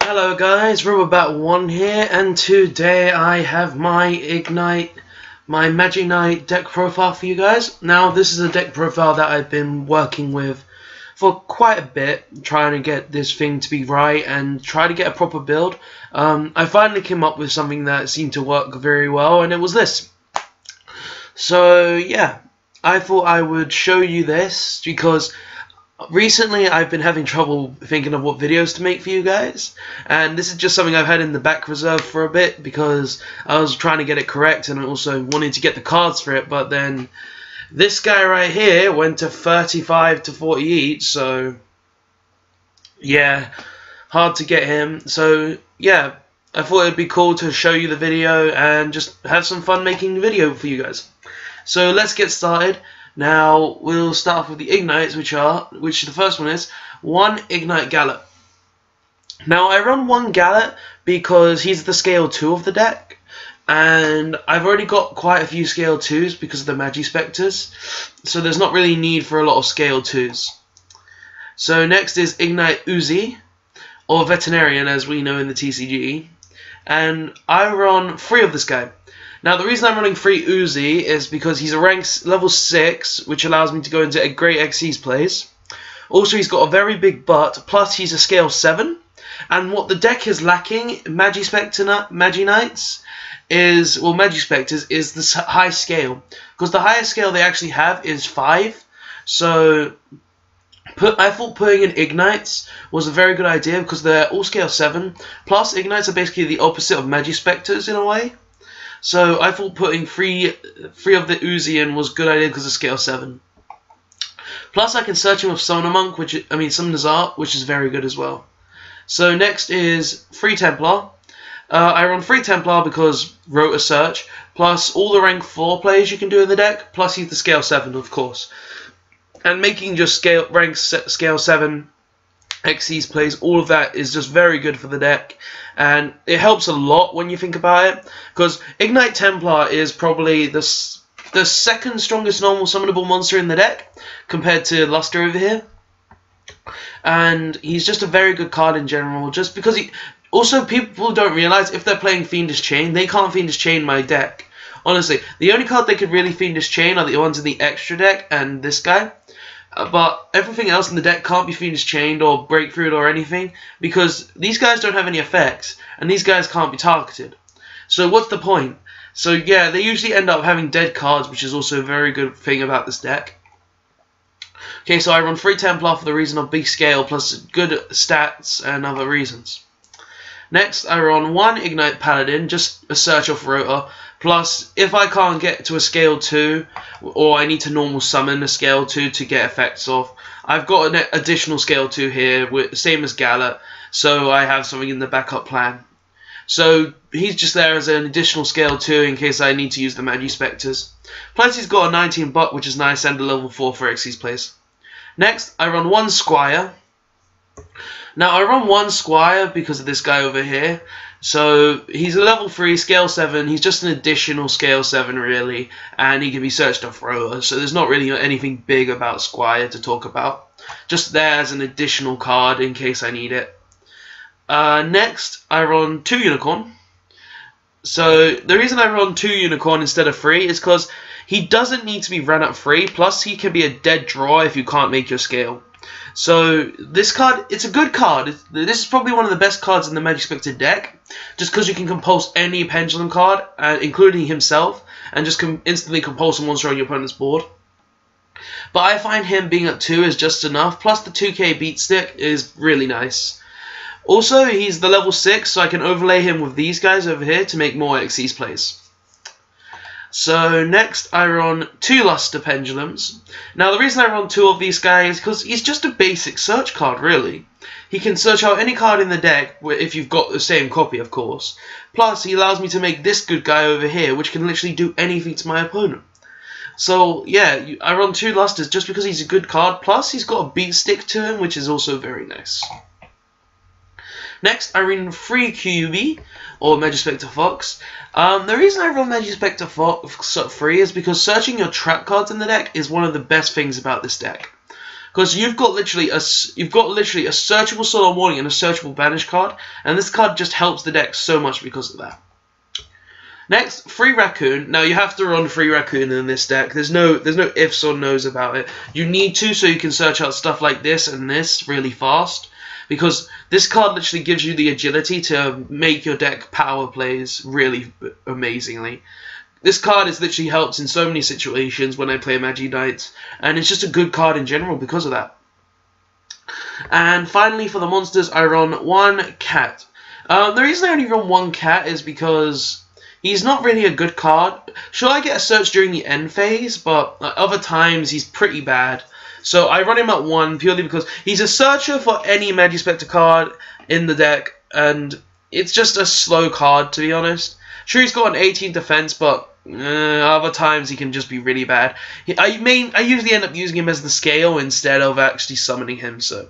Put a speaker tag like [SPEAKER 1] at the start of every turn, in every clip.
[SPEAKER 1] Hello guys, Robotbat1 here, and today I have my majeknight deck profile for you guys. Now this is a deck profile that I've been working with for quite a bit, trying to get this thing to be right and try to get a proper build. I finally came up with something that seemed to work very well, and it was this. So yeah, I thought I would show you this because recently I've been having trouble thinking of what videos to make for you guys, and this is just something I've had in the back reserve for a bit because I was trying to get it correct and I also wanted to get the cards for it, but then this guy right here went to 35 to 40 each, so yeah, hard to get him. So yeah, I thought it'd be cool to show you the video and just have some fun making the video for you guys. So let's get started. Now we'll start off with the ignites, which the first one is 1 ignite Gallet. Now I run 1 Gallet because he's the scale 2 of the deck, and I've already got quite a few scale 2s because of the Magispectors, so there's not really need for a lot of scale 2s. So next is ignite Uzi, or Veterinarian as we know in the TCG, and I run 3 of this guy. Now, the reason I'm running 3 Uzi is because he's a rank level 6, which allows me to go into a great Xyz plays. Also, he's got a very big butt, plus he's a scale 7. And what the deck is lacking, Majeknights, is, well, Magispectors, is the high scale. Because the highest scale they actually have is 5. So I thought putting in Ignites was a very good idea because they're all scale 7. Plus, Ignites are basically the opposite of Magispectors in a way. So I thought putting 3 of the Uzi in was a good idea because of scale 7. Plus I can search him with Sonar Monk, Summoner's Art, which is very good as well. So next is 3 Templar. I run 3 Templar because Rota Search, plus all the rank 4 players you can do in the deck, plus he's the scale 7 of course. And making just scale 7 Xyz plays, all of that is just very good for the deck, and it helps a lot when you think about it, because Ignite Templar is probably the second strongest normal summonable monster in the deck compared to Luster over here, and he's just a very good card in general, just because also people don't realize if they're playing Fiendish Chain, they can't Fiendish Chain my deck. Honestly, the only card they could really Fiendish Chain are the ones in the extra deck and this guy. But everything else in the deck can't be Fiendish Chained or Breakthrough or anything, because these guys don't have any effects, and these guys can't be targeted. So what's the point? So yeah, they usually end up having dead cards, which is also a very good thing about this deck. Okay, so I run 3 Templar for the reason of big scale, plus good stats and other reasons. Next, I run 1 Ignite Paladin, just a search off Rota. Plus, if I can't get to a scale 2, or I need to normal summon a scale 2 to get effects off, I've got an additional scale 2 here, same as Gallet, so I have something in the backup plan. So he's just there as an additional scale 2 in case I need to use the Magispectors. Plus he's got a 19 butt, which is nice, and a level 4 for Xyz plays. Next, I run 1 Squire. Now I run 1 Squire because of this guy over here. So he's a level 3, scale 7, he's just an additional scale 7 really, and he can be searched off Rota, so there's not really anything big about Squire to talk about. Just there as an additional card in case I need it. Next, I run 2 Unicorn. So the reason I run 2 Unicorn instead of 3 is because he doesn't need to be run at 3, plus he can be a dead draw if you can't make your scale. So this card, it's a good card. This is probably one of the best cards in the Magispector deck, just because you can compulse any Pendulum card, including himself, and just instantly compulse a monster on your opponent's board. But I find him being at 2 is just enough, plus the 2k beat stick is really nice. Also, he's the level 6, so I can overlay him with these guys over here to make more Xyz plays. So next I run 2 Luster Pendulums. Now the reason I run 2 of these guys is because he's just a basic search card really. He can search out any card in the deck if you've got the same copy of course. Plus he allows me to make this good guy over here which can literally do anything to my opponent. So yeah, I run 2 Lusters just because he's a good card, plus he's got a beat stick to him which is also very nice. Next, I run 3 QB, or Magispector Fox. The reason I run Magispector Fox 3 is because searching your trap cards in the deck is one of the best things about this deck. Because you've got literally a searchable Solemn Warning and a searchable Banish card, and this card just helps the deck so much because of that. Next, 3 Raccoon. Now you have to run 3 Raccoon in this deck. There's no ifs or nos about it. You need to, so you can search out stuff like this and this really fast. Because this card literally gives you the agility to make your deck power plays really amazingly. This card is literally helps in so many situations when I play majeknight, and it's just a good card in general because of that. And finally, for the monsters, I run 1 Cat. The reason I only run 1 Cat is because he's not really a good card. Sure, I get a search during the end phase, but other times he's pretty bad. So I run him at 1 purely because he's a searcher for any Magispector card in the deck, and it's just a slow card, to be honest. Sure, he's got an 18 defense, but other times he can just be really bad. I usually end up using him as the scale instead of actually summoning him, so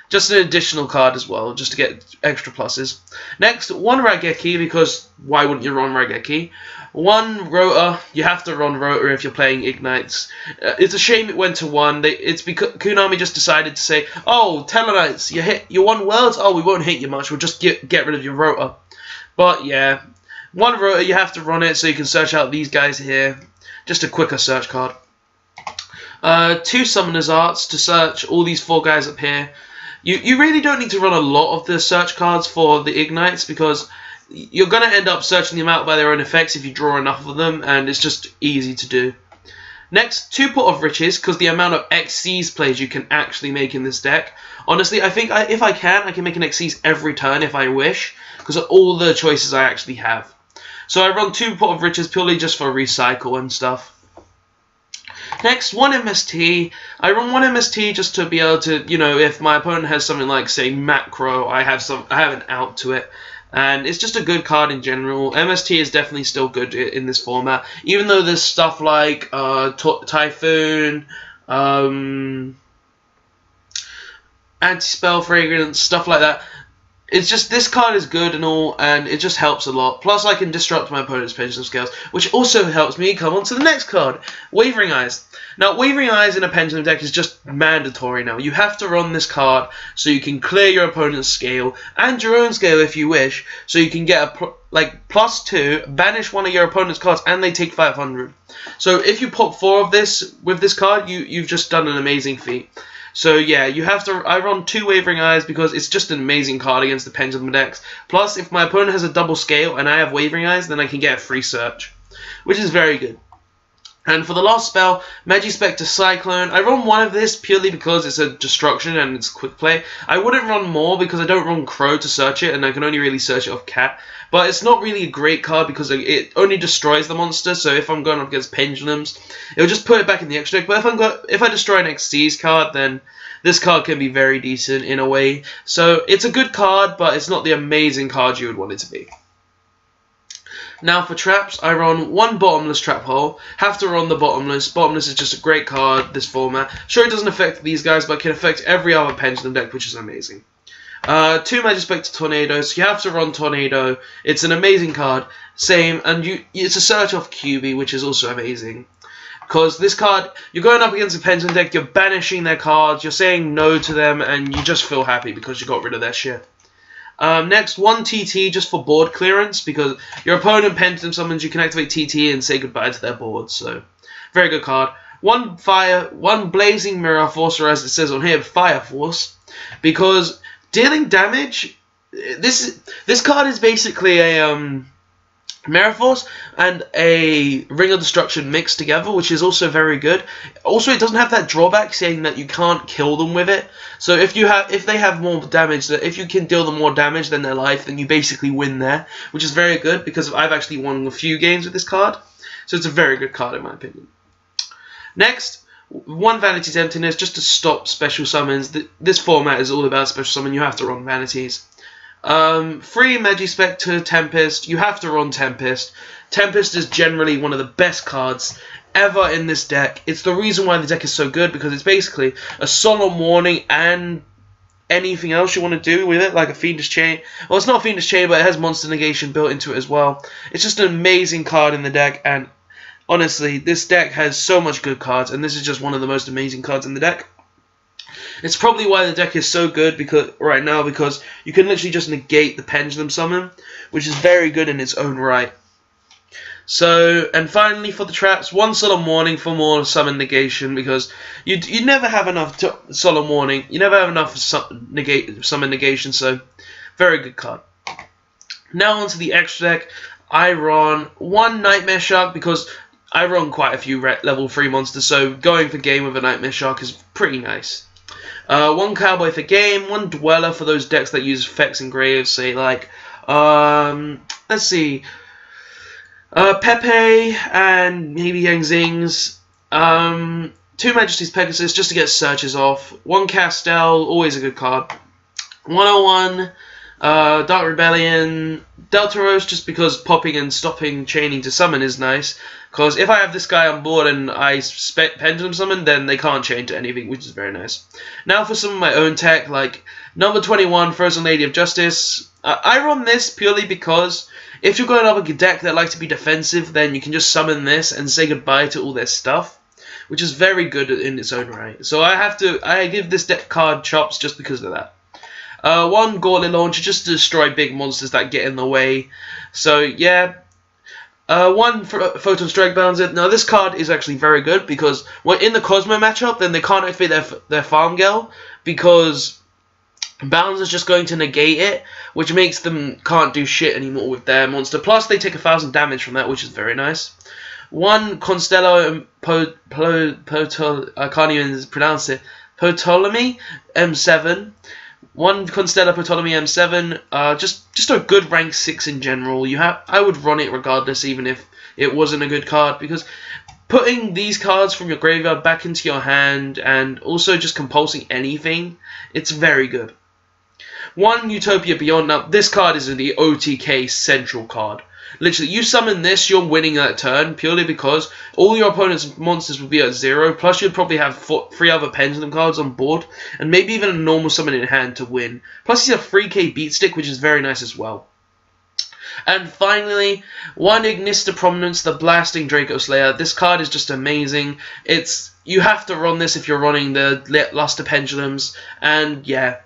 [SPEAKER 1] just an additional card as well, just to get extra pluses. Next, 1 Raigeki, because why wouldn't you run Raigeki? 1 Rota. You have to run Rota if you're playing Ignites. It's a shame it went to 1. It's because Konami just decided to say, oh, Tellarknights, you won Worlds? Oh, we won't hit you much, we'll just get rid of your Rota. But yeah, 1 Rota, you have to run it so you can search out these guys here. Just a quicker search card. 2 Summoner's Arts to search all these 4 guys up here. You really don't need to run a lot of the search cards for the Ignites, because you're going to end up searching them out by their own effects if you draw enough of them, and it's just easy to do. Next, 2 Pot of Riches, because the amount of Xyz plays you can actually make in this deck. Honestly, I think if I can make an Xyz every turn if I wish, because of all the choices I actually have. So I run 2 Pot of Riches purely just for recycle and stuff. Next, 1 MST. I run 1 MST just to be able to, you know, if my opponent has something like, say, Macro, I have an out to it. And it's just a good card in general. MST is definitely still good in this format. Even though there's stuff like Typhoon, Anti-Spell Fragrance, stuff like that. It's just, this card is good and all, and it just helps a lot. Plus, I can disrupt my opponent's Pendulum Scales, which also helps me come on to the next card, Wavering Eyes. Now, Wavering Eyes in a Pendulum deck is just mandatory now. You have to run this card so you can clear your opponent's scale, and your own scale if you wish, so you can get a +2, banish one of your opponent's cards, and they take 500. So if you pop 4 of this with this card, you've just done an amazing feat. So yeah, you have to. I run 2 Wavering Eyes because it's just an amazing card against the Pendulum decks. Plus, if my opponent has a double scale and I have Wavering Eyes, then I can get a free search, which is very good. And for the last spell, Magispector Cyclone, I run 1 of this purely because it's a destruction and it's quick play. I wouldn't run more because I don't run Crow to search it, and I can only really search it off Cat. But it's not really a great card because it only destroys the monster, so if I'm going up against Pendulums, it'll just put it back in the extra deck. But if I destroy an Xyz card, then this card can be very decent in a way. So it's a good card, but it's not the amazing card you would want it to be. Now for traps, I run 1 Bottomless Trap Hole. Have to run the Bottomless. Bottomless is just a great card, this format. Sure, it doesn't affect these guys, but it can affect every other Pendulum deck, which is amazing. 2 Magispector Tornadoes. You have to run Tornado. It's an amazing card. Same, and it's a search off QB, which is also amazing. Because this card, you're going up against a Pendulum deck, you're banishing their cards, you're saying no to them, and you just feel happy because you got rid of their shit. Next, 1 TT just for board clearance, because your opponent Pendulum summons, you can activate TT and say goodbye to their board, so very good card. 1 Blazing Mirror Force, or as it says on here, Fire Force, because dealing damage, this card is basically a Mirror Force and a Ring of Destruction mixed together, which is also very good. Also, it doesn't have that drawback saying that you can't kill them with it. So if they have more damage, if you can deal them more damage than their life, then you basically win there, which is very good because I've actually won a few games with this card. So it's a very good card in my opinion. Next, 1 Vanity's Emptiness just to stop special summons. This format is all about special summon. You have to run Vanities. 3 Magispector Tempest. You have to run Tempest. Tempest is generally one of the best cards ever in this deck. It's the reason why the deck is so good, because it's basically a Solemn Warning and anything else you want to do with it, like a Fiendish Chain. Well, it's not a Fiendish Chain, but it has Monster Negation built into it as well. It's just an amazing card in the deck, and honestly, this deck has so much good cards, and this is just one of the most amazing cards in the deck. It's probably why the deck is so good right now, because you can literally just negate the Pendulum Summon, which is very good in its own right. So, and finally for the traps, one Solemn Warning for more summon negation, because you never have enough Solemn Warning, you never have enough summon negation, so very good card. Now onto the extra deck. I run one Nightmare Shark because I run quite a few level 3 monsters, so going for game with a Nightmare Shark is pretty nice. One Cowboy for game, one Dweller for those decks that use effects and graves, say like, let's see, Pepe and maybe Yang Zings. 2 Majesty's Pegasus just to get searches off. 1 Castel, always a good card. 101, Dark Rebellion, Deltaros just because popping and stopping chaining to summon is nice. Because if I have this guy on board and I Pendulum Summon, then they can't chain to anything, which is very nice. Now for some of my own tech, like number 21, Frozen Lady of Justice. I run this purely because if you're going up a deck that like to be defensive, then you can just summon this and say goodbye to all their stuff, which is very good in its own right. So I give this deck card chops just because of that. 1 Gauntlet Launcher just to destroy big monsters that get in the way. So yeah. 1 Photon Strike Balancer. Now this card is actually very good because when in the Cosmo matchup, then they can't activate their Farm Girl because Balancer's just going to negate it, which makes them can't do shit anymore with their monster. Plus they take 1,000 damage from that, which is very nice. 1 Constello I can't even pronounce it. Potolemy M7. 1 Constello Potolemy M7, just a good rank 6 in general. I would run it regardless, even if it wasn't a good card, because putting these cards from your graveyard back into your hand and also just compulsing anything, it's very good. 1 Utopia Beyond. Now this card is the OTK central card. Literally, you summon this, you're winning that turn purely because all your opponent's monsters will be at 0, plus you'd probably have 3 other Pendulum cards on board, and maybe even a normal summon in hand to win. Plus he's a 3k beat stick, which is very nice as well. And finally, 1 Ignista Prominence, the Blasting Draco Slayer. This card is just amazing. You have to run this if you're running the Luster Pendulums, and yeah.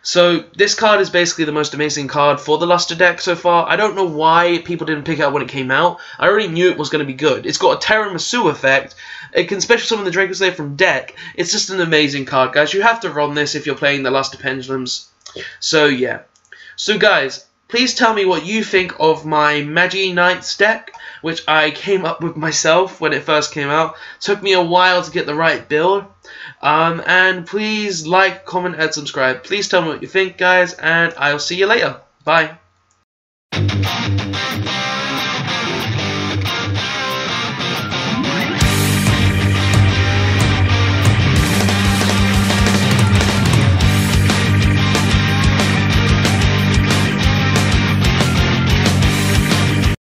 [SPEAKER 1] So this card is basically the most amazing card for the Luster deck so far. I don't know why people didn't pick it up when it came out. I already knew it was going to be good. It's got a Tiramisu effect. It can special summon the Draco Slayer from deck. It's just an amazing card, guys. You have to run this if you're playing the Luster Pendulums. So yeah. So guys, please tell me what you think of my majeknight deck, which I came up with myself when it first came out. Took me a while to get the right build. And please like, comment, and subscribe. Please tell me what you think, guys, and I'll see you later. Bye.